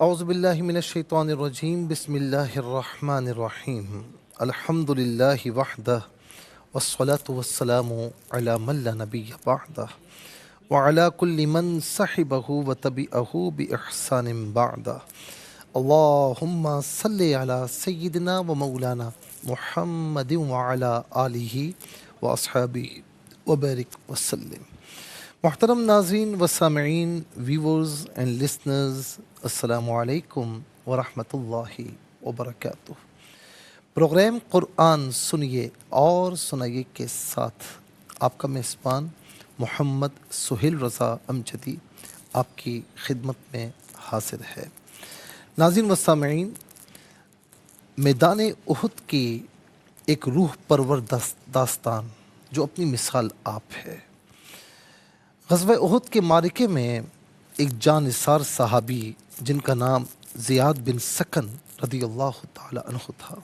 اعوذ باللہ من الشیطان الرجیم بسم اللہ الرحمن الرحیم الحمد للہ وحدہ والصلاة والسلام علی من لا نبی بعدہ وعلی کل من صحبہ وتبعہ بإحسان بعدہ اللہم صلی علی سیدنا و مولانا محمد وعلی آلہ واصحابہ وبارک وسلم۔ محترم ناظرین و سامعین، ویورز اینڈ لسنرز، السلام علیکم ورحمۃ اللہ وبرکاتہ۔ پروگرام قرآن سنیے اور سنائیے کے ساتھ آپ کا میزبان محمد سہیل رضا امجدی آپ کی خدمت میں حاضر ہے۔ ناظرین و سامعین، میدان احد کی ایک روح پرور داستان جو اپنی مثال آپ ہے۔ غزوہ احد کے معرکے میں ایک جاں نثار صحابی جن کا نام زیاد بن سکن رضی اللہ تعالی عنہ تھا،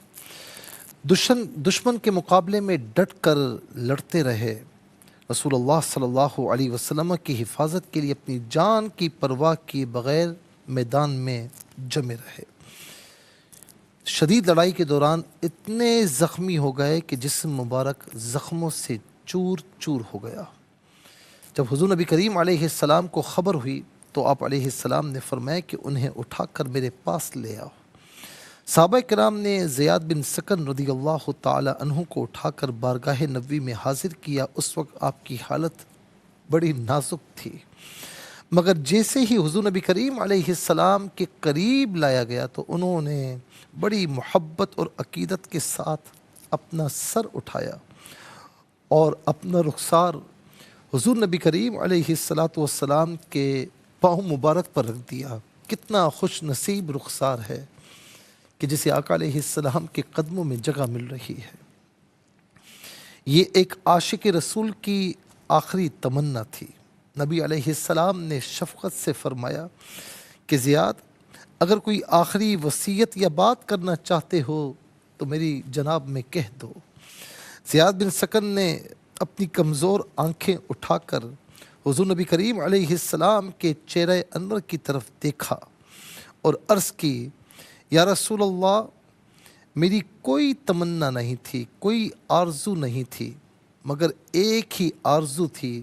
دشمن کے مقابلے میں ڈٹ کر لڑتے رہے، رسول اللہ صلی اللہ علیہ وسلم کی حفاظت کے لیے اپنی جان کی پرواہ کیے بغیر میدان میں جمے رہے۔ شدید لڑائی کے دوران اتنے زخمی ہو گئے کہ جسم مبارک زخموں سے چور چور ہو گیا۔ جب حضور نبی کریم علیہ السلام کو خبر ہوئی تو آپ علیہ السلام نے فرمایا کہ انہیں اٹھا کر میرے پاس لے آؤ۔ صحابہ کرام نے زیاد بن سکن رضی اللہ تعالی عنہ کو اٹھا کر بارگاہ نبوی میں حاضر کیا۔ اس وقت آپ کی حالت بڑی نازک تھی، مگر جیسے ہی حضور نبی کریم علیہ السلام کے قریب لایا گیا تو انہوں نے بڑی محبت اور عقیدت کے ساتھ اپنا سر اٹھایا اور اپنا رخسار حضور نبی کریم علیہ السلام کے پاؤں مبارک پر رکھ دیا۔ کتنا خوش نصیب رخسار ہے کہ جسے آقا علیہ السلام کے قدموں میں جگہ مل رہی ہے۔ یہ ایک عاشق رسول کی آخری تمنا تھی۔ نبی علیہ السلام نے شفقت سے فرمایا کہ زیاد، اگر کوئی آخری وصیت یا بات کرنا چاہتے ہو تو میری جناب میں کہہ دو۔ زیاد بن سکن نے اپنی کمزور آنکھیں اٹھا کر حضور نبی کریم علیہ السلام کے چہرہ انور کی طرف دیکھا اور عرض کی، یا رسول اللہ، میری کوئی تمنا نہیں تھی، کوئی آرزو نہیں تھی، مگر ایک ہی آرزو تھی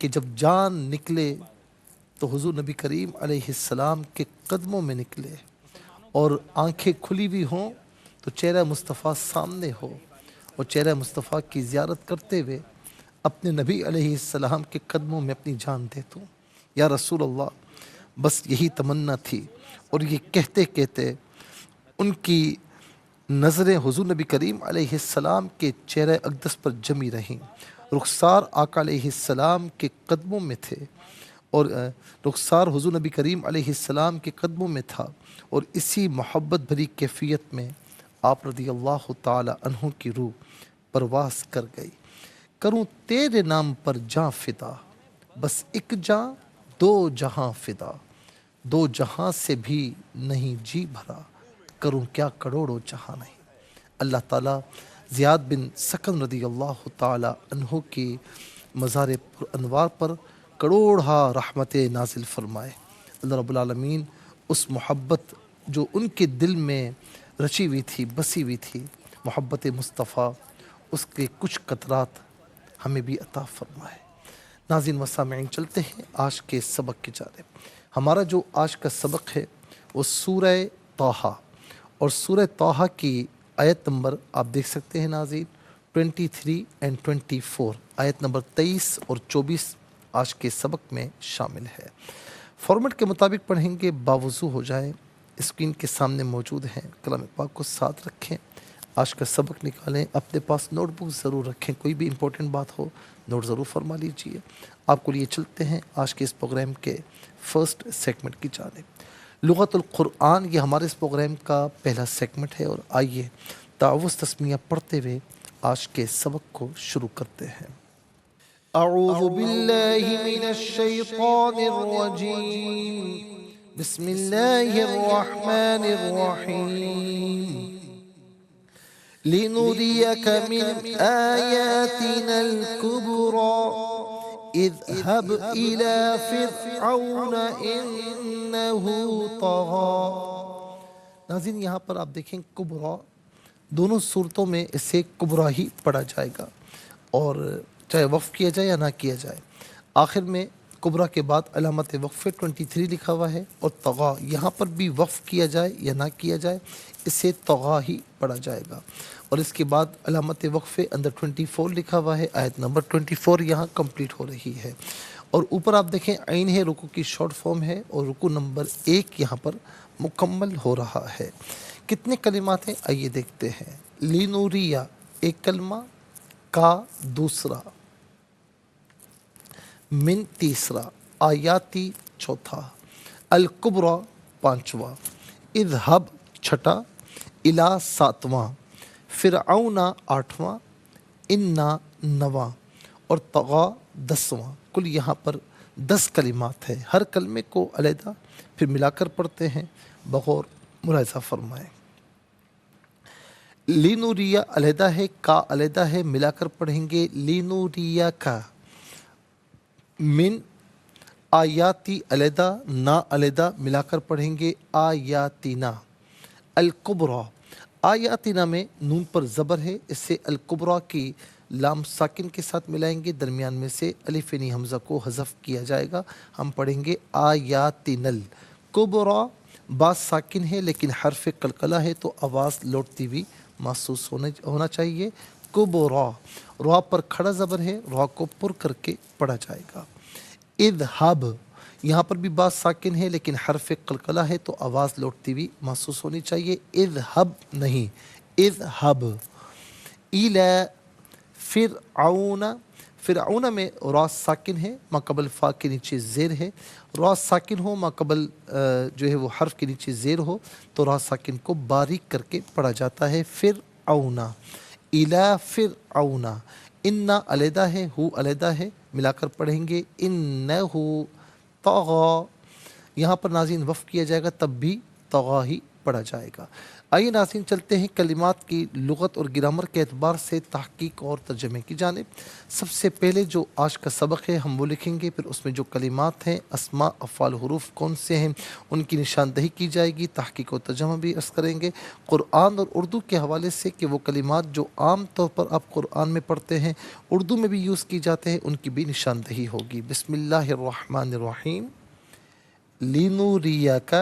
کہ جب جان نکلے تو حضور نبی کریم علیہ السلام کے قدموں میں نکلے اور آنکھیں کھلی ہوئی ہوں تو چہرہ مصطفیٰ سامنے ہو اور چہرہ مصطفیٰ کی زیارت کرتے ہوئے اپنے نبی علیہ السلام کے قدموں میں اپنی جان دے دوں۔ یا رسول اللہ، بس یہی تمنا تھی۔ اور یہ کہتے کہتے ان کی نظریں حضور نبی کریم علیہ السلام کے چہرہ اقدس پر جمی رہیں۔ رخسار آقا علیہ السلام کے قدموں میں تھے اور رخسار حضور نبی کریم علیہ السلام کے قدموں میں تھا، اور اسی محبت بھری کیفیت میں آپ رضی اللہ تعالی عنہ کی روح پرواز کر گئی۔ کروں تیرے نام پر جاں فدا، بس ایک جاں دو جہاں فدا، دو جہاں سے بھی نہیں جی بھرا، کروں کیا کروڑوں جہاں نہیں۔ اللہ تعالیٰ زیاد بن سکن رضی اللہ تعالی عنہ کی مزار پر انوار پر کروڑہا رحمت نازل فرمائے۔ اللہ رب العالمین اس محبت جو ان کے دل میں رچی ہوئی تھی، بسی ہوئی تھی، محبت مصطفیٰ، اس کے کچھ قطرات ہمیں بھی عطا فرمائے۔ ناظرین و سامعین، چلتے ہیں آج کے سبق کی جانب۔ ہمارا جو آج کا سبق ہے وہ سورہ طٰہٰ، اور سورہ طٰہٰ کی آیت نمبر آپ دیکھ سکتے ہیں ناظرین، 23 اور 24، آیت نمبر 23 اور 24 آج کے سبق میں شامل ہے۔ فارمیٹ کے مطابق پڑھیں گے، باوضو ہو جائیں، اسکرین کے سامنے موجود ہیں، کلام پاک کو ساتھ رکھیں، آج کا سبق نکالیں، اپنے پاس نوٹ بک ضرور رکھیں، کوئی بھی امپورٹنٹ بات ہو نوٹ ضرور فرما لیجئے۔ آپ کو لیے چلتے ہیں آج کے اس پروگرام کے فرسٹ سیگمنٹ کی جانب۔ لغت القرآن یہ ہمارے اس پروگرام کا پہلا سیگمنٹ ہے، اور آئیے تعوذ تسمیہ پڑھتے ہوئے آج کے سبق کو شروع کرتے ہیں۔ اعوذ باللہ من الشیطان الرجیم، بسم اللہ الرحمن الرحیم۔ لنريك من آياتنا الكبرى اذهب إلى فرعون إنه طغى۔ ناظرین یہاں پر آپ دیکھیں کبرا، دونوں صورتوں میں اسے کبرا ہی پڑھا جائے گا، اور چاہے وقف کیا جائے یا نہ کیا جائے، آخر میں کبرا کے بعد علامت وقف 23 لکھا ہوا ہے، اور طغا یہاں پر بھی وقف کیا جائے یا نہ کیا جائے اسے طغا ہی پڑھا جائے گا، اور اس کے بعد علامت وقف اندر 24 لکھا ہوا ہے، آیت نمبر 24 یہاں کمپلیٹ ہو رہی ہے، اور اوپر آپ دیکھیں عین ہے، رکوع کی شارٹ فارم ہے، اور رکوع نمبر 1 یہاں پر مکمل ہو رہا ہے۔ کتنے کلمات ہیں آئیے دیکھتے ہیں۔ لینوریا ایک کلمہ، کا دوسرا، من تیسرا، آیاتی چوتھا، الکبریٰ پانچواں، اذہب چھٹا، الا ساتواں، فرعون آٹھواں، انا نواں، اور طغا 10واں۔ کل یہاں پر 10 کلمات ہیں، ہر کلمے کو علیحدہ پھر ملا کر پڑھتے ہیں، بغور ملاحظہ فرمائیں۔ لینوریا علیحدہ ہے، کا علیحدہ ہے، ملا کر پڑھیں گے لینوریا کا، من آیاتی علیحدہ، نا علیحدہ، ملا کر پڑھیں گے آیاتینا، الکبریٰ آیاتینا میں نون پر زبر ہے، اس سے الکبریٰ کی لام ساکن کے ساتھ ملائیں گے، درمیان میں سے الف نی حمزہ کو حذف کیا جائے گا، ہم پڑھیں گے آیاتینل۔ کبریٰ با ساکن ہے لیکن حرف قلقلہ ہے تو آواز لوٹتی ہوئی محسوس ہونا چاہیے، کبریٰ۔ را پر کھڑا زبر ہے، را کو پر کر کے پڑھا جائے گا۔ اذہب یہاں پر بھی با ساکن ہے لیکن حرف قلقلہ ہے تو آواز لوٹتی ہوئی محسوس ہونی چاہیے، اذہب نہیں، اذہب۔ الی فرعون، فرعون میں را ساکن ہے، ما قبل فا کے نیچے زیر ہے، را ساکن ہو ما قبل جو ہے وہ حرف کے نیچے زیر ہو تو را ساکن کو باریک کر کے پڑھا جاتا ہے، فرعون، الی فرعون۔ انا علیحدہ ہے، ہو علیحدہ ہے، ملا کر پڑھیں گے انہ طغی، یہاں پر ناظرین وقف کیا جائے گا تب بھی طغی ہی پڑھا جائے گا۔ آئیے ناظرین چلتے ہیں کلمات کی لغت اور گرامر کے اعتبار سے تحقیق اور ترجمے کی جانب۔ سب سے پہلے جو آج کا سبق ہے ہم وہ لکھیں گے، پھر اس میں جو کلمات ہیں، اسماء، افعال، حروف کون سے ہیں ان کی نشاندہی کی جائے گی، تحقیق و ترجمہ بھی عرض کریں گے قرآن اور اردو کے حوالے سے کہ وہ کلمات جو عام طور پر آپ قرآن میں پڑھتے ہیں اردو میں بھی یوز کی جاتے ہیں ان کی بھی نشاندہی ہوگی۔ بسم اللہ الرحمن الرحیم۔ لینوریک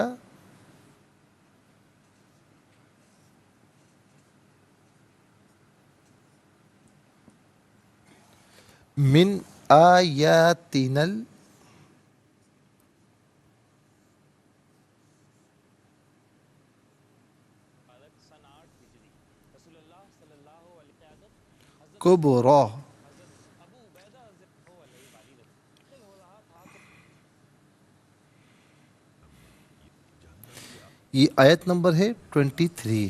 من آیاتنا الکبریٰ۔ یہ آیت نمبر ہے 23۔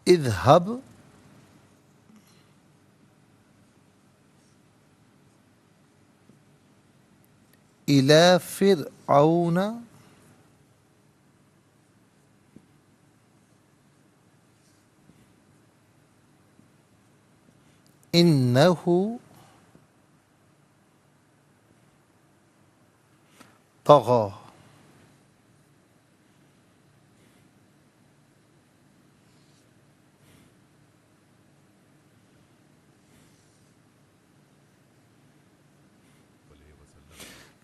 اذہب الی فرعون انہ طغی۔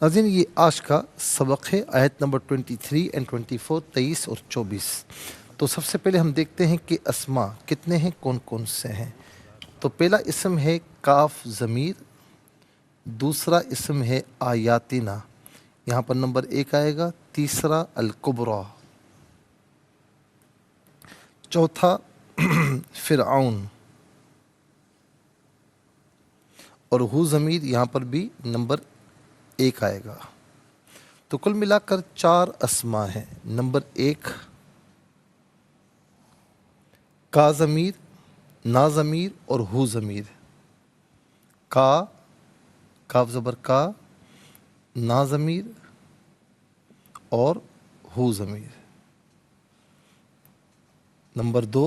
ناظرین یہ آج کا سبق ہے، آیت نمبر 23 اینڈ 24، 23 اور 24۔ تو سب سے پہلے ہم دیکھتے ہیں کہ اسماء کتنے ہیں، کون کون سے ہیں۔ تو پہلا اسم ہے کاف ضمیر، دوسرا اسم ہے آیاتنا، یہاں پر نمبر 1 آئے گا، تیسرا الکبریٰ، چوتھا فرعون، اور ہو ضمیر یہاں پر بھی نمبر 1 آئے گا۔ تو کل ملا کر 4 اسماء ہیں۔ نمبر 1 کا ضمیر، نا ضمیر اور ہو ضمیر، کا، کاف زبر کا، نا ضمیر اور ہو ضمیر۔ نمبر 2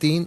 3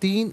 3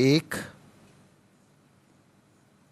1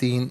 3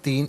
3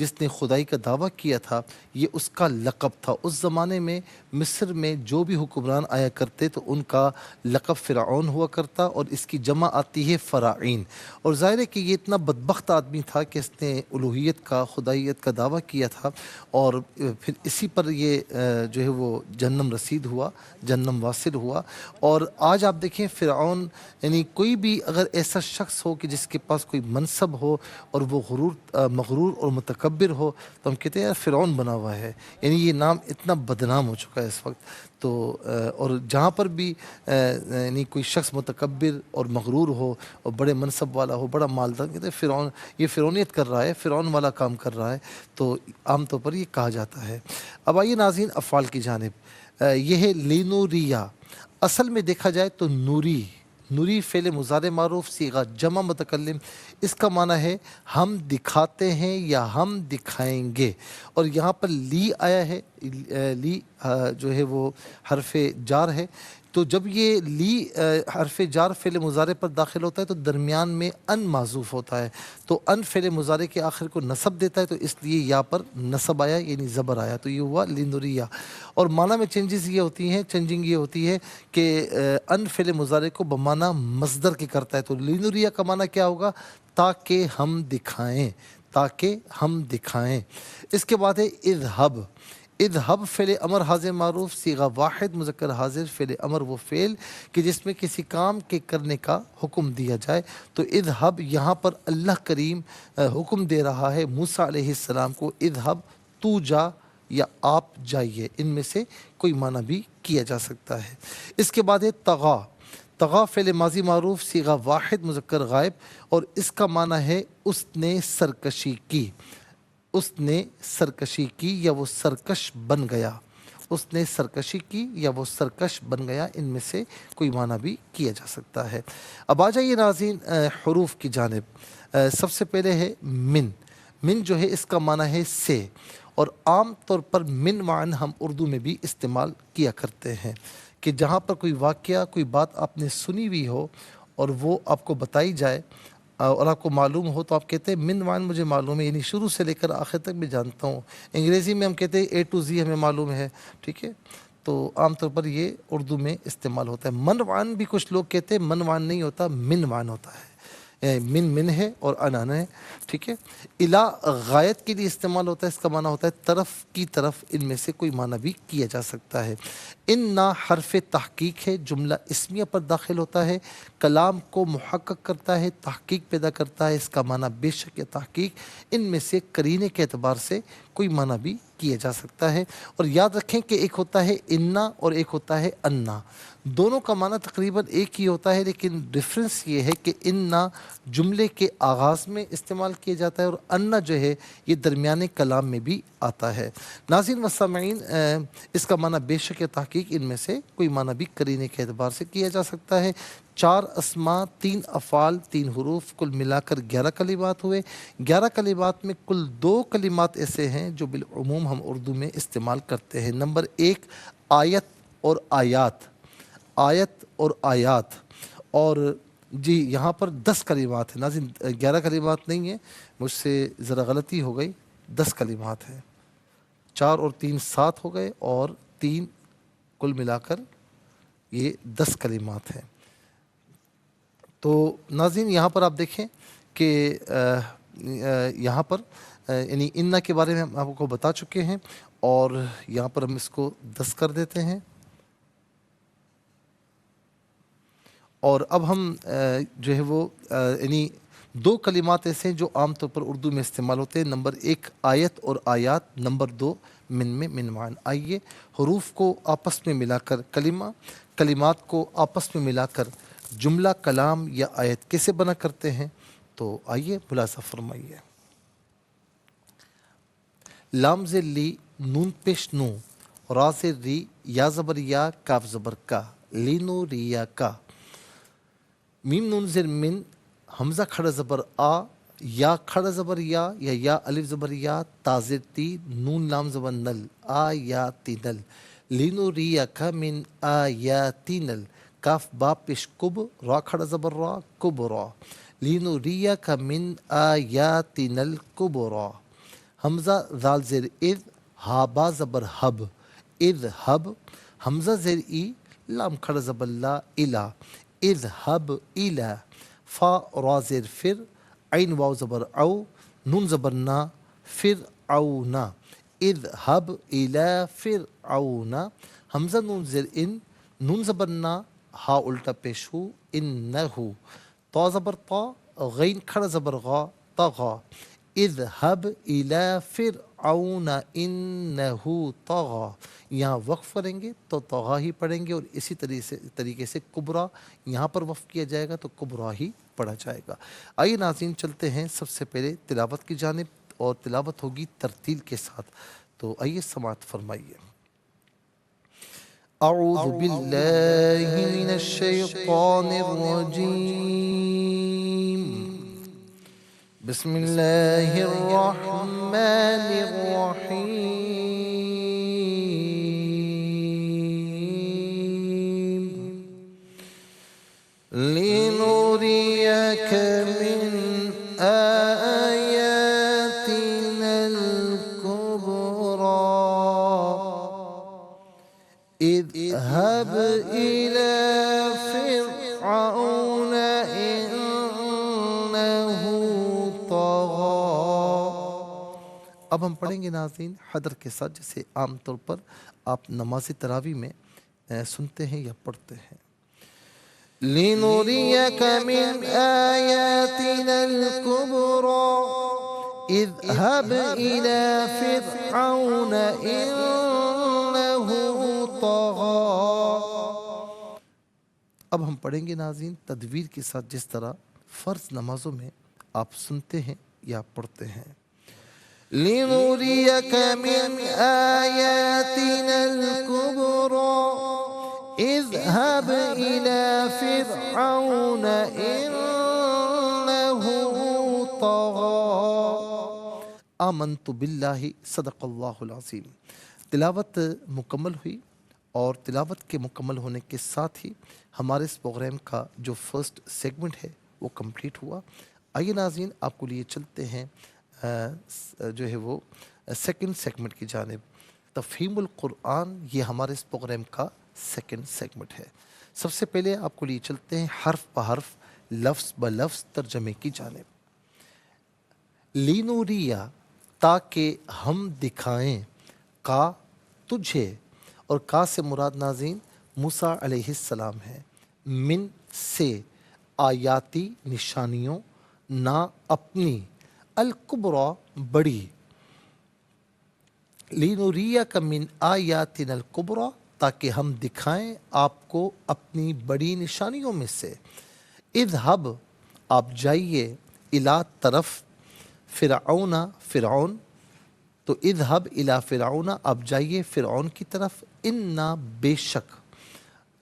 جس نے خدائی کا دعویٰ کیا تھا یہ اس کا لقب تھا۔ اس زمانے میں مصر میں جو بھی حکمران آیا کرتے تو ان کا لقب فرعون ہوا کرتا، اور اس کی جمع آتی ہے فراعین۔ اور ظاہر ہے کہ یہ اتنا بدبخت آدمی تھا کہ اس نے الوہیت کا، خدائیت کا دعویٰ کیا تھا، اور پھر اسی پر یہ جو ہے وہ جہنم رسید ہوا، جہنم واصل ہوا۔ اور آج آپ دیکھیں فرعون، یعنی کوئی بھی اگر ایسا شخص ہو کہ جس کے پاس کوئی منصب ہو اور وہ مغرور اور متکبر ہو، تو ہم کہتے ہیں یار فرعون بنا ہوا ہے، یعنی یہ نام اتنا بدنام ہو چکا ہے اس وقت۔ تو اور جہاں پر بھی یعنی کوئی شخص متکبر اور مغرور ہو اور بڑے منصب والا ہو، بڑا مالدار، کہتے ہیں فرعون، یہ فرعونیت کر رہا ہے، فرعون والا کام کر رہا ہے، تو عام طور پر یہ کہا جاتا ہے۔ اب آئیے ناظرین افعال کی جانب، یہ ہے لینوریا۔ اصل میں دیکھا جائے تو نوری، نوری فعل مضارع معروف صیغہ جمع متکلم، اس کا معنی ہے ہم دکھاتے ہیں یا ہم دکھائیں گے۔ اور یہاں پر لی آیا ہے، لی جو ہے وہ حرف جار ہے، تو جب یہ لی حرف جار فعل مضارع پر داخل ہوتا ہے تو درمیان میں ان معذوف ہوتا ہے، تو ان فعل مضارع کے آخر کو نصب دیتا ہے، تو اس لیے یہاں پر نصب آیا یعنی زبر آیا، تو یہ ہوا لینوریا۔ اور معنی میں چینجز یہ ہوتی ہیں، چینجنگ یہ ہوتی ہے کہ ان فعل مضارع کو بمعنی مصدر کے کرتا ہے، تو لینوریا کا معنی کیا ہوگا؟ تاکہ ہم دکھائیں، تاکہ ہم دکھائیں۔ اس کے بعد ہے اذهب۔ اذهب فعل امر حاضر معروف صیغہ واحد مذکر حاضر، فعل امر وہ فعل کہ جس میں کسی کام کے کرنے کا حکم دیا جائے، تو اذهب یہاں پر اللہ کریم حکم دے رہا ہے موسیٰ علیہ السلام کو، اذهب تو جا یا آپ جائیے، ان میں سے کوئی معنی بھی کیا جا سکتا ہے۔ اس کے بعد ہے طغا۔ طغا فعل ماضی معروف صیغہ واحد مذکر غائب، اور اس کا معنی ہے اس نے سرکشی کی، اس نے سرکشی کی یا وہ سرکش بن گیا، اس نے سرکشی کی یا وہ سرکش بن گیا، ان میں سے کوئی معنی بھی کیا جا سکتا ہے۔ اب آ جائیے ناظرین حروف کی جانب۔ سب سے پہلے ہے من۔ من جو ہے اس کا معنی ہے سے، اور عام طور پر من معنی ہم اردو میں بھی استعمال کیا کرتے ہیں کہ جہاں پر کوئی واقعہ، کوئی بات آپ نے سنی ہوئی ہو اور وہ آپ کو بتائی جائے اور آپ کو معلوم ہو، تو آپ کہتے ہیں من معنی مجھے معلوم ہے، یعنی شروع سے لے کر آخر تک میں جانتا ہوں۔ انگریزی میں ہم کہتے ہیں اے ٹو زی ہمیں معلوم ہے، ٹھیک ہے، تو عام طور پر یہ اردو میں استعمال ہوتا ہے۔ من معنی بھی کچھ لوگ کہتے ہیں من معنی نہیں ہوتا، من معنی ہوتا ہے، من من ہے اور ان ہے، ٹھیک ہے۔ الا غایت کے لیے استعمال ہوتا ہے، اس کا معنی ہوتا ہے طرف کی طرف، ان میں سے کوئی معنی بھی کیا جا سکتا ہے۔ ان نا حرف تحقیق ہے، جملہ اسمیہ پر داخل ہوتا ہے، کلام کو محقق کرتا ہے، تحقیق پیدا کرتا ہے، اس کا معنی بے شک یا تحقیق، ان میں سے قرینے کے اعتبار سے کوئی معنی بھی کیا جا سکتا ہے۔ اور یاد رکھیں کہ ایک ہوتا ہے انا اور ایک ہوتا ہے انا، دونوں کا معنی تقریباً ایک ہی ہوتا ہے، لیکن ڈفرینس یہ ہے کہ انا جملے کے آغاز میں استعمال کیا جاتا ہے اور انا جو ہے یہ درمیانے کلام میں بھی آتا ہے۔ ناظرین و سامعین، اس کا معنی بے شک یا تحقیق، ان میں سے کوئی معنی بھی قرینے کے اعتبار سے کیا جا سکتا ہے۔ 4 اسماء، 3 افعال، 3 حروف، کل ملا کر 11 کلمات ہوئے۔ 11 کلمات میں کل 2 کلمات ایسے ہیں جو بالعموم ہم اردو میں استعمال کرتے ہیں۔ نمبر 1 آیت اور آیات، آیت اور آیات، اور جی یہاں پر 10 کلمات ہیں ناظرین، 11 کلمات نہیں ہیں، مجھ سے ذرا غلطی ہو گئی، 10 کلمات ہیں، 4 اور 3 7 ہو گئے، اور 3 کل ملا کر یہ 10 کلمات ہیں۔ تو ناظرین یہاں پر آپ دیکھیں کہ یہاں پر یعنی انا کے بارے میں ہم آپ کو بتا چکے ہیں، اور یہاں پر ہم اس کو 10 کر دیتے ہیں۔ اور اب ہم جو ہے وہ یعنی 2 کلمات ایسے ہیں جو عام طور پر اردو میں استعمال ہوتے ہیں، نمبر 1 آیت اور آیات، نمبر 2 من میں من معنی۔ آئیے حروف کو آپس میں ملا کر کلمہ، کلمات کو آپس میں ملا کر جملہ، کلام یا آیت کیسے بنا کرتے ہیں، تو آئیے ملاحظہ فرمائیے۔ لام زیر لی، نون پیش نو، را زیر ری، یا زبر یا، کاف زبر کا، لینو ریا کا، میم نون زیر من، حمزہ کھڑا زبر آ، یا کھڑا زبر یا الف زبر یا، تا زیر تی، نون لام زبر نل، آیاتی نل، لینو ریا کا من آیاتی نل، کاف با پیش کب، را کھڑا زبر را، کب را، لینو ریا کا من آیاتی نل کب را، حمزہ ذال زیر اذ، ہا با زبر حب، اذ حب، حمزہ زیر ای، لام کھڑا زبر لا، الا، اذ حب الا، فا را زیر فر، عین واو زبر او، نون زبر نا، فر اونا، اذ حب الا فرعون، حمزہ نون زیر ان، نون زبر نا، ہا الٹا پیش ہو، انہو، طا زبر طا، غین کھڑا زبر غا، طغا، اذهب الى فرعون انه طغى، یہاں وقف کریں گے تو طغا ہی پڑھیں گے، اور اسی طریقے سے کبرا یہاں پر وقف کیا جائے گا تو کبرا ہی پڑھا جائے گا۔ آئیے ناظرین چلتے ہیں سب سے پہلے تلاوت کی جانب، اور تلاوت ہوگی ترتیل کے ساتھ، تو آئیے سماعت فرمائیے۔ اعوذ باللہ من الشیطان الرجیم، بسم اللہ الرحمن الرحیم، لنریک من آیاتنا الکبریٰ، اذهب إلى فرعون إنه طغى۔ اب ہم پڑھیں گے ناظرین حدر کے ساتھ، جیسے عام طور پر آپ نماز تراویح میں سنتے ہیں یا پڑھتے ہیں۔ لِنُرِيَكَ مِنْ آيَاتِنَا الْكُبْرَى اذهب إلى فرعون إنه طغى۔ اب ہم پڑھیں گے ناظرین تدویر کے ساتھ، جس طرح فرض نمازوں میں آپ سنتے ہیں یا پڑھتے ہیں۔ لِنُرِيَكَ مِنْ آيَاتِنَا الْكُبْرَى اذهب إلى فرعون إنه طغى۔ آمنت باللہ، صدق اللہ العظیم۔ تلاوت مکمل ہوئی، اور تلاوت کے مکمل ہونے کے ساتھ ہی ہمارے اس پروگرام کا جو فرسٹ سیگمنٹ ہے وہ کمپلیٹ ہوا۔ آئیے ناظرین آپ کو لیے چلتے ہیں جو ہے وہ سیکنڈ سیگمنٹ کی جانب۔ تفہیم القرآن یہ ہمارے اس پروگرام کا سیکنڈ سیگمنٹ ہے۔ سب سے پہلے آپ کو لیے چلتے ہیں حرف بحرف، لفظ بلفظ ترجمے کی جانب۔ لینوریا، تاکہ ہم دکھائیں، کا تجھے، اور کا سے مراد ناظرین موسیٰ علیہ السلام ہے، من سے، آیاتی نشانیوں، نا اپنی، الکبریٰ بڑی، لِنُرِيَكَ مِنْ آیاتنا الکبریٰ، تاکہ ہم دکھائیں آپ کو اپنی بڑی نشانیوں میں سے۔ اذهب، آپ جائیے، الا طرف، فرعون فرعون، تو اذهب الى فرعون، آپ جائیے فرعون کی طرف، انا بے شک،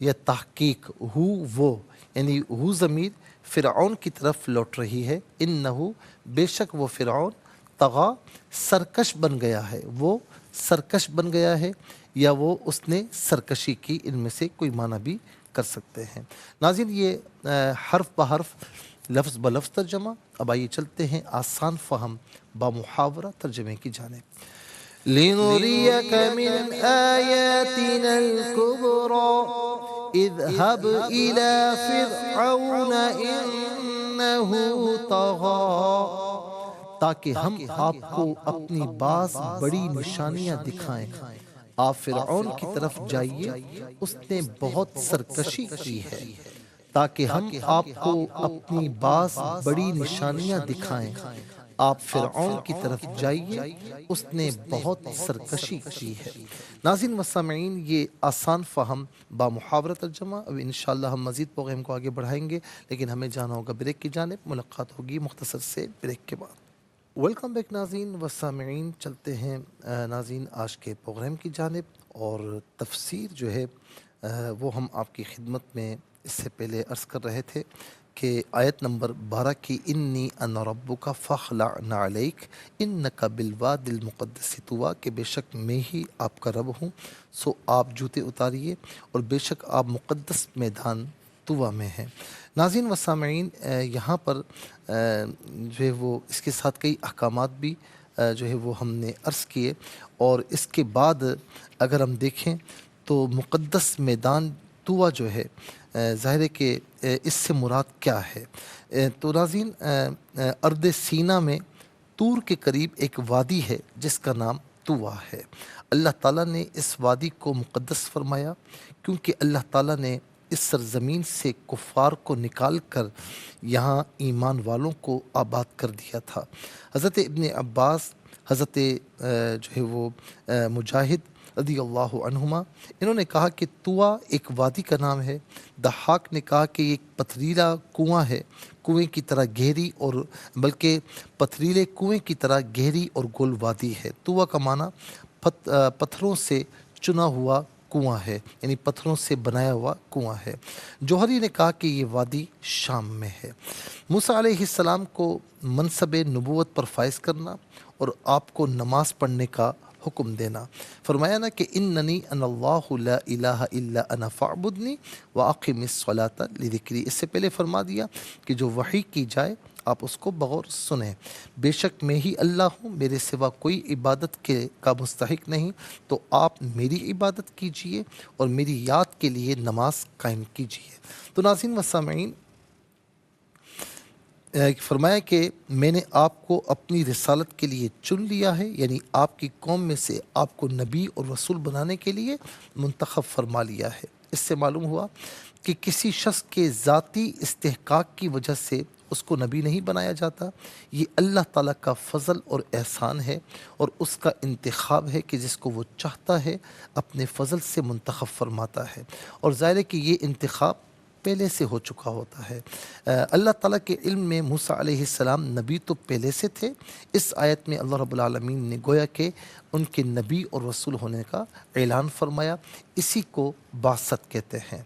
یا تحقیق، ہو وہ، یعنی ہو ضمیر فرعون کی طرف لوٹ رہی ہے، انہو بے شک وہ فرعون، طغا سرکش بن گیا ہے، وہ سرکش بن گیا ہے، یا وہ اس نے سرکشی کی، ان میں سے کوئی معنی بھی کر سکتے ہیں۔ ناظرین یہ حرف بحرف لفظ بلفظ ترجمہ۔ اب آئیے چلتے ہیں آسان فہم بامحاورہ ترجمے کی جانب۔ لِنُرِيَكَ مِنْ آيَاتِنَا الْكُبْرَى اذهب إلى فرعون إنه طغى، تاکہ ہم آپ کو اپنی بعض بڑی نشانیاں دکھائیں، آپ فرعون کی طرف جائیے، اس نے بہت سرکشی کی ہے، تاکہ ہم آپ کو اپنی بعض بڑی نشانیاں دکھائیں، آپ فرعون کی طرف جائیے، اس نے بہت سرکشی کی ہے۔ ناظرین و سامعین یہ آسان فہم بامحاورہ ترجمہ۔ اب انشاءاللہ ہم مزید پروگرام کو آگے بڑھائیں گے، لیکن ہمیں جانا ہوگا بریک کی جانب۔ ملاقات ہوگی مختصر سے بریک کے بعد۔ ویلکم بیک ناظرین و سامعین، چلتے ہیں ناظرین آج کے پروگرام کی جانب، اور تفسیر جو ہے وہ ہم آپ کی خدمت میں اس سے پہلے عرض کر رہے تھے کہ آیت نمبر 12 کی انی انا ربک فاخلع نعلیک انک بالواد المقدس طویٰ، کہ بے شک میں ہی آپ کا رب ہوں، سو آپ جوتے اتاریے، اور بے شک آپ مقدس میدان طویٰ میں ہیں۔ ناظرین و سامعین یہاں پر جو ہے وہ اس کے ساتھ کئی احکامات بھی جو ہے وہ ہم نے عرض کیے، اور اس کے بعد اگر ہم دیکھیں تو مقدس میدان طویٰ جو ہے ظاہر ہے کہ اس سے مراد کیا ہے؟ تو ناظرین، ارض سینا میں طور کے قریب ایک وادی ہے جس کا نام طویٰ ہے۔ اللہ تعالیٰ نے اس وادی کو مقدس فرمایا کیونکہ اللہ تعالیٰ نے اس سرزمین سے کفار کو نکال کر یہاں ایمان والوں کو آباد کر دیا تھا۔ حضرت ابن عباس، حضرت جو ہے وہ مجاہد رضی اللہ عنہما، انہوں نے کہا کہ طویٰ ایک وادی کا نام ہے۔ ضحاک نے کہا کہ یہ ایک پتھریلا کنواں ہے، کنویں کی طرح گہری، اور بلکہ پتھریلے کنویں کی طرح گہری اور گول وادی ہے۔ طویٰ کا معنی پتھروں سے چنا ہوا کنواں ہے، یعنی پتھروں سے بنایا ہوا کنواں ہے۔ جوہری نے کہا کہ یہ وادی شام میں ہے۔ موسیٰ علیہ السلام کو منصب نبوت پر فائز کرنا اور آپ کو نماز پڑھنے کا حکم دینا، فرمایا نا کہ اننی انا اللہ لا الہ الا انا فاعبدنی واقم الصلاۃ لذکری۔ اس سے پہلے فرما دیا کہ جو وحی کی جائے آپ اس کو بغور سنیں، بے شک میں ہی اللہ ہوں، میرے سوا کوئی عبادت کا مستحق نہیں، تو آپ میری عبادت کیجئے اور میری یاد کے لیے نماز قائم کیجئے۔ تو ناظرین و سامعین، فرمایا کہ میں نے آپ کو اپنی رسالت کے لیے چن لیا ہے، یعنی آپ کی قوم میں سے آپ کو نبی اور رسول بنانے کے لیے منتخب فرما لیا ہے۔ اس سے معلوم ہوا کہ کسی شخص کے ذاتی استحقاق کی وجہ سے اس کو نبی نہیں بنایا جاتا، یہ اللہ تعالیٰ کا فضل اور احسان ہے، اور اس کا انتخاب ہے کہ جس کو وہ چاہتا ہے اپنے فضل سے منتخب فرماتا ہے، اور ظاہر ہے کہ یہ انتخاب پہلے سے ہو چکا ہوتا ہے۔ اللہ تعالیٰ کے علم میں موسیٰ علیہ السلام نبی تو پہلے سے تھے۔ اس آیت میں اللہ رب العالمین نے گویا کہ ان کے نبی اور رسول ہونے کا اعلان فرمایا، اسی کو بعثت کہتے ہیں۔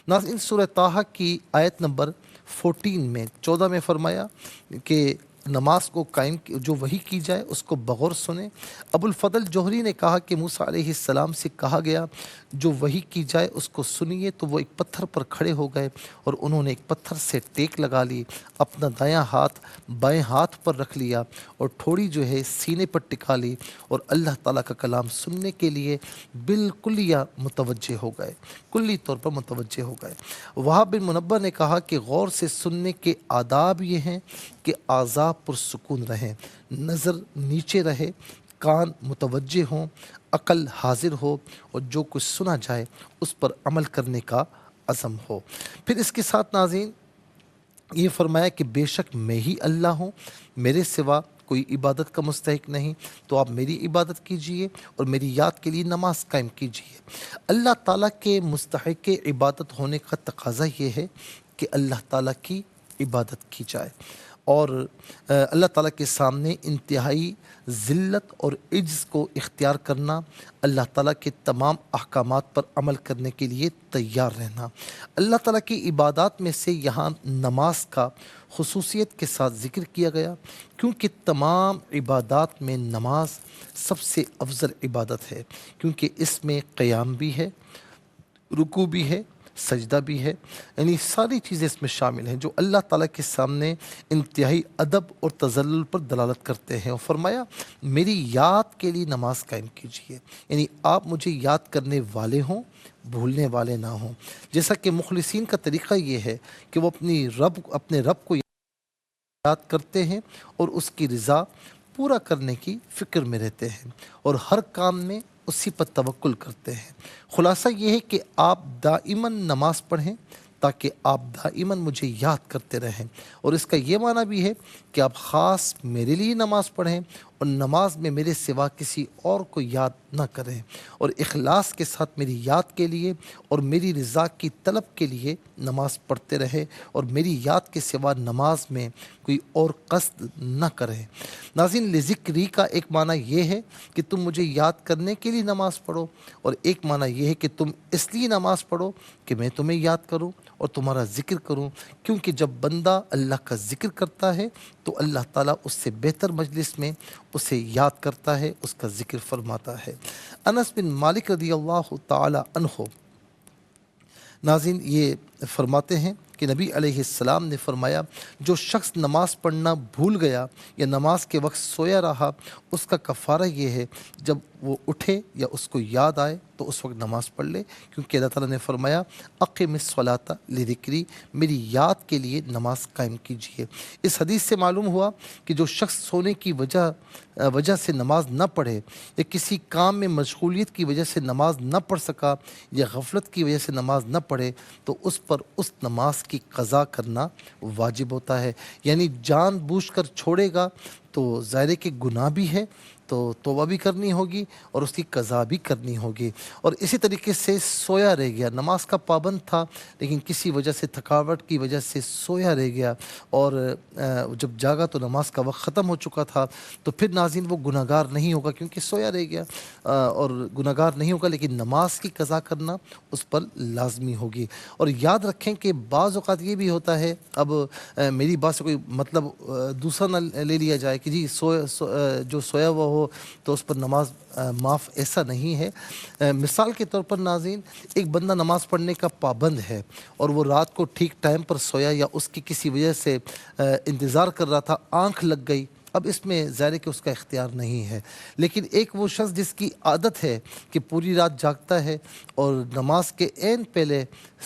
ناظرین، سورہ طٰہٰ کی آیت نمبر 14 میں 14 میں فرمایا کہ نماز کو قائم جو وحی کی جائے اس کو بغور سنیں۔ ابو الفضل جوہری نے کہا کہ موسیٰ علیہ السلام سے کہا گیا جو وحی کی جائے اس کو سنیے، تو وہ ایک پتھر پر کھڑے ہو گئے اور انہوں نے ایک پتھر سے ٹیک لگا لی، اپنا دایاں ہاتھ بائیں ہاتھ پر رکھ لیا اور تھوڑی جو ہے سینے پر ٹکا لی، اور اللہ تعالیٰ کا کلام سننے کے لیے بالکلیہ متوجہ ہو گئے، کلی طور پر متوجہ ہو گئے۔ وہاب بن منبہ نے کہا کہ غور سے سننے کے آداب یہ ہیں کہ اعضاء پرسکون رہیں، نظر نیچے رہے، کان متوجہ ہوں، عقل حاضر ہو، اور جو کچھ سنا جائے اس پر عمل کرنے کا عزم ہو۔ پھر اس کے ساتھ ناظرین یہ فرمایا کہ بے شک میں ہی اللہ ہوں، میرے سوا کوئی عبادت کا مستحق نہیں، تو آپ میری عبادت کیجئے اور میری یاد کے لیے نماز قائم کیجئے۔ اللہ تعالیٰ کے مستحق عبادت ہونے کا تقاضا یہ ہے کہ اللہ تعالیٰ کی عبادت کی جائے، اور اللہ تعالیٰ کے سامنے انتہائی ذلت اور عجز کو اختیار کرنا، اللہ تعالیٰ کے تمام احکامات پر عمل کرنے کے لیے تیار رہنا۔ اللہ تعالیٰ کی عبادات میں سے یہاں نماز کا خصوصیت کے ساتھ ذکر کیا گیا، کیونکہ تمام عبادات میں نماز سب سے افضل عبادت ہے، کیونکہ اس میں قیام بھی ہے، رکوع بھی ہے، سجدہ بھی ہے، یعنی ساری چیزیں اس میں شامل ہیں جو اللہ تعالیٰ کے سامنے انتہائی ادب اور تذلل پر دلالت کرتے ہیں۔ اور فرمایا میری یاد کے لیے نماز قائم کیجیے، یعنی آپ مجھے یاد کرنے والے ہوں، بھولنے والے نہ ہوں۔ جیسا کہ مخلصین کا طریقہ یہ ہے کہ وہ اپنے رب کو یاد کرتے ہیں اور اس کی رضا پورا کرنے کی فکر میں رہتے ہیں، اور ہر کام میں اسی پر توکل کرتے ہیں۔ خلاصہ یہ ہے کہ آپ دائماً نماز پڑھیں تاکہ آپ دائماً مجھے یاد کرتے رہیں، اور اس کا یہ معنی بھی ہے کہ آپ خاص میرے لیے نماز پڑھیں اور نماز میں میرے سوا کسی اور کو یاد نہ کریں، اور اخلاص کے ساتھ میری یاد کے لیے اور میری رضا کی طلب کے لیے نماز پڑھتے رہیں، اور میری یاد کے سوا نماز میں کوئی اور قصد نہ کریں۔ ناظرین، لذکری کا ایک معنی یہ ہے کہ تم مجھے یاد کرنے کے لیے نماز پڑھو، اور ایک معنی یہ ہے کہ تم اس لیے نماز پڑھو کہ میں تمہیں یاد کروں اور تمہارا ذکر کروں، کیونکہ جب بندہ اللہ کا ذکر کرتا ہے تو اللہ تعالیٰ اس سے بہتر مجلس میں اسے یاد کرتا ہے، اس کا ذکر فرماتا ہے۔ انس بن مالک رضی اللہ تعالی عنہ ناظرین یہ فرماتے ہیں کہ نبی علیہ السلام نے فرمایا جو شخص نماز پڑھنا بھول گیا یا نماز کے وقت سویا رہا اس کا کفارہ یہ ہے جب وہ اٹھے یا اس کو یاد آئے تو اس وقت نماز پڑھ لے، کیونکہ اللہ تعالیٰ نے فرمایا اقم الصلاۃ لذکری، میری یاد کے لیے نماز قائم کیجیے۔ اس حدیث سے معلوم ہوا کہ جو شخص سونے کی وجہ سے نماز نہ پڑھے یا کسی کام میں مشغولیت کی وجہ سے نماز نہ پڑھ سکا یا غفلت کی وجہ سے نماز نہ پڑھے تو اس پر اس نماز کی قضا کرنا واجب ہوتا ہے، یعنی جان بوجھ کر چھوڑے گا تو ظاہر کہ گناہ بھی ہے، تو توبہ بھی کرنی ہوگی اور اس کی قضا بھی کرنی ہوگی۔ اور اسی طریقے سے سویا رہ گیا، نماز کا پابند تھا لیکن کسی وجہ سے تھکاوٹ کی وجہ سے سویا رہ گیا اور جب جاگا تو نماز کا وقت ختم ہو چکا تھا، تو پھر ناظرین وہ گناہ گار نہیں ہوگا کیونکہ سویا رہ گیا اور گناہ گار نہیں ہوگا، لیکن نماز کی قضا کرنا اس پر لازمی ہوگی۔ اور یاد رکھیں کہ بعض اوقات یہ بھی ہوتا ہے، اب میری بات سے کوئی مطلب دوسرا نہ لے لیا جائے کہ جی جو سویا ہوا ہو تو اس پر نماز معاف، ایسا نہیں ہے۔ مثال کے طور پر ناظرین، ایک بندہ نماز پڑھنے کا پابند ہے اور وہ رات کو ٹھیک ٹائم پر سویا یا اس کی کسی وجہ سے انتظار کر رہا تھا، آنکھ لگ گئی، اب اس میں ظاہر ہے کہ اس کا اختیار نہیں ہے۔ لیکن ایک وہ شخص جس کی عادت ہے کہ پوری رات جاگتا ہے اور نماز کے عین پہلے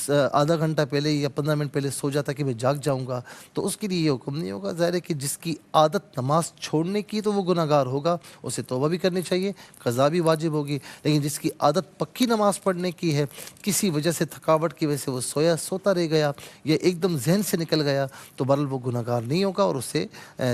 آدھا گھنٹہ پہلے یا 15 منٹ پہلے سو جاتا کہ میں جاگ جاؤں گا، تو اس کے لیے یہ حکم نہیں ہوگا۔ ظاہر ہے کہ جس کی عادت نماز چھوڑنے کی تو وہ گناہ گار ہوگا، اسے توبہ بھی کرنی چاہیے، قضا بھی واجب ہوگی، لیکن جس کی عادت پکی نماز پڑھنے کی ہے، کسی وجہ سے تھکاوٹ کی وجہ سے وہ سوتا رہ گیا یا ایک دم ذہن سے نکل گیا، تو بہرحال وہ گناہ گار نہیں ہوگا اور اسے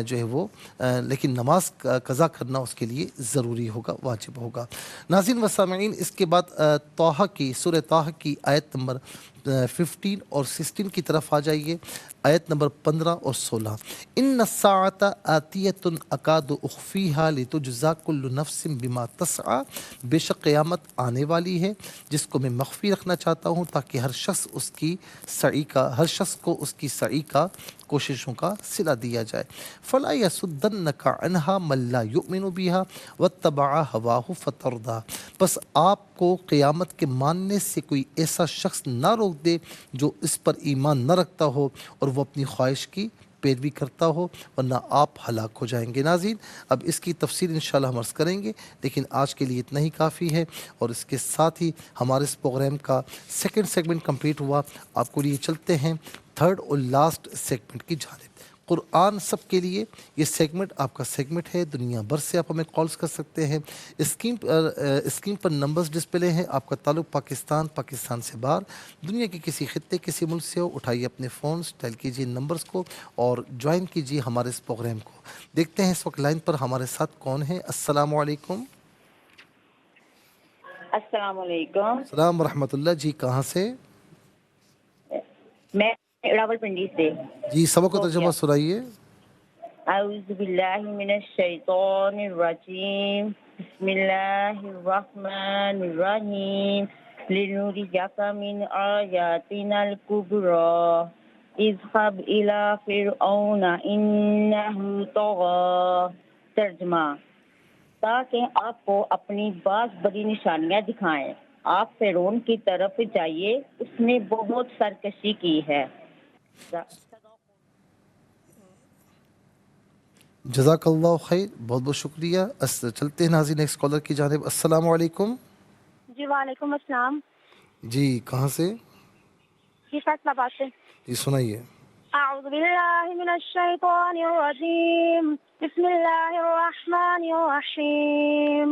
جو ہے وہ لیکن نماز قضا کرنا اس کے لیے ضروری ہوگا، واجب ہوگا۔ ناظرین و سامعین، اس کے بعد طٰہٰ کی سورہ طٰہٰ کی آیت نمبر 15 اور 16 کی طرف آ جائیے، آیت نمبر 15 اور 16۔ ان الساعۃ آتیۃ اکاد اخفیہا لتجزا کل نفس بما تسعی، بے شک قیامت آنے والی ہے جس کو میں مخفی رکھنا چاہتا ہوں تاکہ ہر شخص کو اس کی سعی کا، کوششوں کا صلہ دیا جائے۔ فلا یصدنک عنہا من لا یؤمن بہا واتبع ہواہ فتردی، بس آپ کو قیامت کے ماننے سے کوئی ایسا شخص نہ روک دے جو اس پر ایمان نہ رکھتا ہو اور وہ اپنی خواہش کی پیروی کرتا ہو، ورنہ آپ ہلاک ہو جائیں گے۔ ناظرین، اب اس کی تفصیل انشاءاللہ ہم عرض کریں گے، لیکن آج کے لیے اتنا ہی کافی ہے، اور اس کے ساتھ ہی ہمارے اس پروگرام کا سیکنڈ سیگمنٹ کمپلیٹ ہوا۔ آپ کو لیے چلتے ہیں تھرڈ اور لاسٹ سیگمنٹ کی جانب، قرآن سب کے لیے۔ یہ سیگمنٹ آپ کا سیگمنٹ ہے، دنیا بھر سے آپ ہمیں کالز کر سکتے ہیں۔ اسکرین پر نمبرز ڈسپلے ہیں، آپ کا تعلق پاکستان سے باہر، دنیا کے کسی خطے کسی ملک سے ہو، اٹھائیے اپنے فونز، ڈائل کیجیے نمبرز کو اور جوائن کیجیے ہمارے اس پروگرام کو۔ دیکھتے ہیں اس وقت لائن پر ہمارے ساتھ کون ہے۔ السلام علیکم۔ السلام علیکم۔ السلام ورحمۃ اللہ، جی کہاں سے؟ میں راول پنڈی سے۔ جی سبق کو ترجمہ سنائیے۔ اعوذ باللہ من الشیطان الرجیم، بسم اللہ الرحمن الرحیم، لنریک من آیاتنا الکبری، اذهب الی فرعون انہ طغی۔ ترجمہ: تاکہ آپ کو اپنی بعض بڑی نشانیاں دکھائیں، آپ فرعون کی طرف جائیے، اس نے بہت سرکشی کی ہے۔ جزاک اللہ خیر، بہت بہت شکریہ۔ چلتے ہیں ناظرین نیکسٹ کالر کی جانب۔ السلام علیکم۔ جی وعلیکم السلام۔ جی کہاں سے؟ جی فیصلہ آباد سے۔ جی سنائیے۔ اعوذ باللہ من الشیطان الرجیم، بسم اللہ الرحمن الرحیم،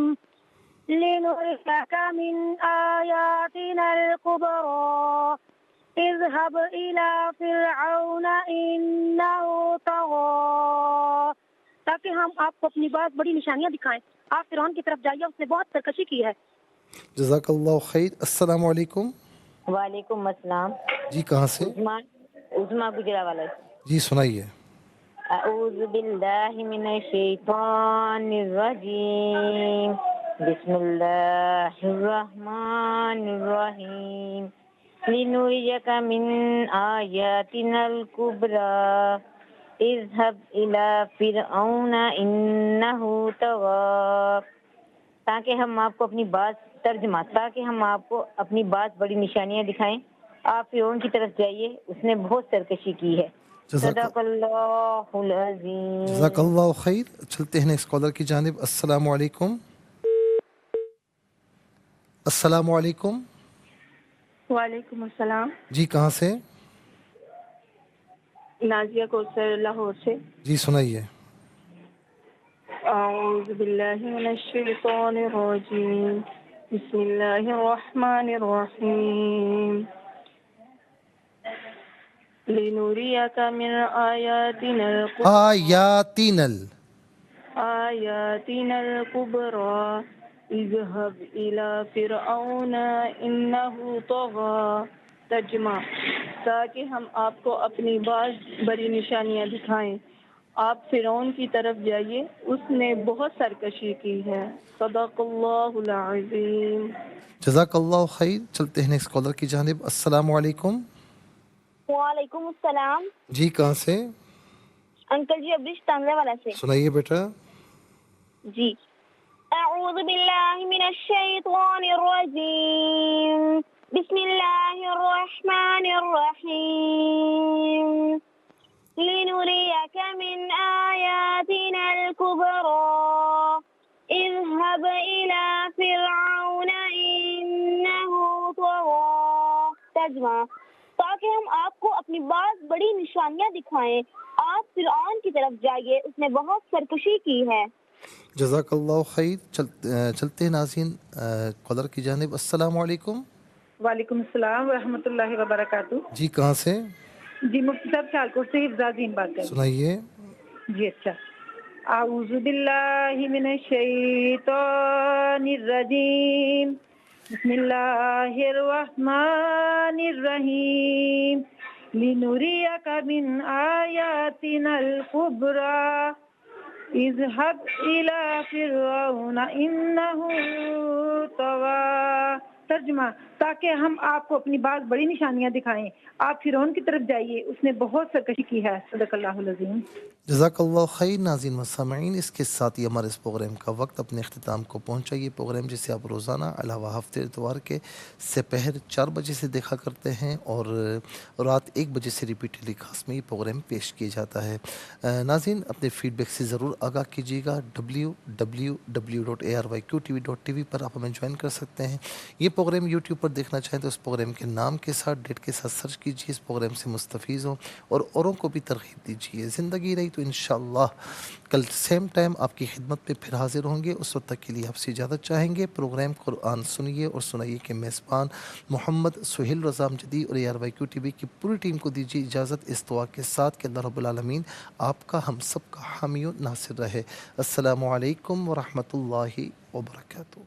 لنریک من آیاتنا الکبری، اذهب الی فرعون انہ طغی۔ تاکہ ہم آپ کو اپنی بہت بڑی نشانیاں دکھائیں، آپ فرعون کی طرف جائیے، اس نے بہت سرکشی کی ہے۔ جزاک اللہ خیر۔ السلام علیکم۔ وعلیکم السلام۔ جی کہاں سے؟ عظمیٰ گجرانوالہ۔ جی سنائیے۔ اعوذ باللہ من الشیطان الرجیم، بسم اللہ الرحمن الرحیم، لنریک من آیاتنا الکبری، اذهب الی فرعون انہ طغی۔ تاکہ ہم آپ کو اپنی بعض بڑی نشانیاں دکھائیں، آپ فرعون کی طرف جائیے، اس نے بہت سرکشی کی ہے۔ صدق اللہ العظیم۔ جزاک اللہ خیر۔ چلتے ہیں نیکسٹ کالر کی جانب۔ السلام علیکم۔ السلام علیکم۔ وعلیکم السلام۔ جی کہاں سے؟ نازیہ کوثر، لاہور سے۔ جی سنائیے۔ اعوذ باللہ من الشیطان الرجیم، بسم اللہ الرحمن الرحیم، لنریک من آیاتنا آیاتنا الکبریٰ، اذهب إلى فرعون إنه طغى۔ ترجمہ، تاکہ ہم آپ کو اپنی بعض بڑی نشانیاں دکھائیں، آپ فرعون کی طرف جائیے، اس نے بہت سرکشی کی ہے۔ صدق اللہ العظیم۔ جزاک اللہ خیر۔ چلتے ہیں نیکسٹ کالر کی جانب۔ السلام علیکم۔ وعلیکم السلام۔ جی کہاں سے؟ انکل جی ابریش تانلے والا سے۔ سنائیے بیٹا۔ جی اعوذ باللہ من الشیطان الرجیم، بسم اللہ الرحمن الرحیم، لنریک من آیاتنا الکبریٰ، اذهب إلى فرعون إنه طغى۔ ترجمہ، تاکہ ہم آپ کو اپنی بعض بڑی نشانیاں دکھائیں، آپ فرعون کی طرف جائیے، اس نے بہت سرکشی کی ہے۔ جزاک اللہ خیر۔ چلتے ہیں ناظرین کالر کی جانب۔ السلام علیکم۔ وعلیکم السلام ورحمۃ اللہ وبرکاتہ۔ جی کہاں سے؟ جی مفتی صاحب سیالکوٹ سے حفظ الدین بات کر رہی سنائیے۔ ہوں۔ جی اچھا، اعوذ باللہ من الشیطان الرجیم، بسم اللہ الرحمن الرحیم، لنریک من آیاتنا الکبریٰ، اذهب إلى فرعون إنه طغى۔ ترجمہ، تاکہ ہم آپ کو اپنی بعض بڑی نشانیاں دکھائیں، آپ فرعون کی طرف جائیے، اس نے بہت سرکشی کی ہے۔ صدق اللہ العظیم۔ جزاک اللہ خیر۔ ناظرین و سامعین، اس کے ساتھ ہی ہمارے اس پروگرام کا وقت اپنے اختتام کو پہنچا۔ یہ پروگرام جسے آپ روزانہ علاوہ ہفتے اتوار کے سپہر 4 بجے سے دیکھا کرتے ہیں اور رات 1 بجے سے ریپیٹڈلی خاص میں یہ پروگرام پیش کیا جاتا ہے۔ ناظرین اپنے فیڈ بیک سے ضرور آگاہ کیجیے گا۔ www.arYQTV.tv پر آپ ہمیں جوائن کر سکتے ہیں۔ یہ پروگرام یوٹیوب پر دیکھنا چاہیں تو اس پروگرام کے نام کے ساتھ، ڈیٹ کے ساتھ سرچ کیجیے، اس پروگرام سے مستفیض ہوں اور اوروں کو بھی ترغیب دیجیے۔ زندگی رہی تو انشاءاللہ کل سیم ٹائم آپ کی خدمت پہ پھر حاضر ہوں گے۔ اس وقت تک کے لیے آپ سے اجازت چاہیں گے۔ پروگرام قرآن سنیے اور سنائیے کے میزبان محمد سہیل رضا امجدی اور ARYQTV کی پوری ٹیم کو دیجیے اجازت اس دعا کے ساتھ کہ اللہ رب العالمین آپ کا ہم سب کا حامی و ناصر رہے۔ السلام علیکم ورحمۃ اللہ وبرکاتہ۔